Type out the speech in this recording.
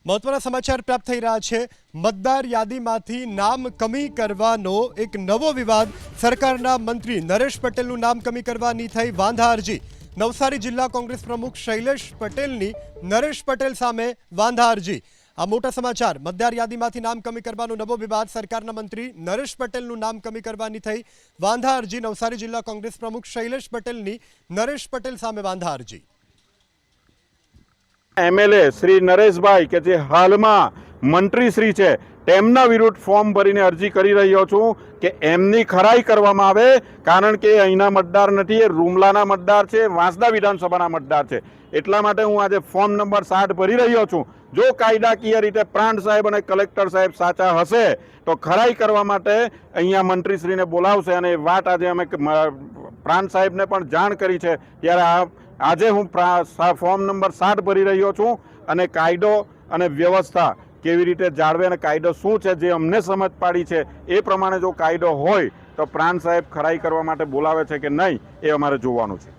મહત્વના સમાચાર પ્રાપ્ત થઈ રહ્યા છે। મતદાર યાદીમાંથી નામ કમી કરવાનો એક નવો વિવાદ। સરકારના મંત્રી નરેશ પટેલનું નામ કમી કરવાની થઈ વાંધા અરજી। નવસારી જિલ્લા કોંગ્રેસ પ્રમુખ શૈલેષ પટેલની નરેશ પટેલ સામે વાંધા અરજી। આ મોટા સમાચાર। મતદાર યાદીમાંથી નામ કમી કરવાનો નવો વિવાદ। સરકારના મંત્રી નરેશ પટેલનું નામ કમી કરવાની થઈ વાંધા અરજી। નવસારી જિલ્લા કોંગ્રેસ પ્રમુખ શૈલેષ પટેલની નરેશ પટેલ સામે વાંધા અરજી। एमएलए श्री नरेशभाई के जे हालમાં मंत्री श्री છે તેમના વિરુદ્ધ ફોર્મ ભરીને અરજી કરી રહ્યો છું કે એમની ખરાઈ કરવામાં આવે, કારણ કે અહીંના મતદાર નથી, એ રૂમલાના મતદાર છે, વાંસદા વિધાનસભાના મતદાર છે। એટલા માટે હું આજે ફોર્મ નંબર 60 ભરી રહ્યો છું। જો કાયદાકીય રીતે પ્રાંત સાહેબ અને કલેક્ટર સાહેબ સાચા હશે તો ખરાઈ કરવા માટે અહીંયા મંત્રીશ્રીને બોલાવશે અને એ વાત આજે અમે પ્રાંત સાહેબને પણ જાણ કરી છે। ત્યારે આજે હું ફોર્મ નંબર 60 ભરી રહ્યો છું અને કાયદો અને વ્યવસ્થા કેવી રીતે જાળવે અને કાયદો શું છે જે અમને સમજ પાડી છે એ પ્રમાણે જો કાયદો હોય તો પ્રાંત સાહેબ ખરાઈ કરવા માટે બોલાવે છે કે નહીં એ અમારે જોવાનું છે।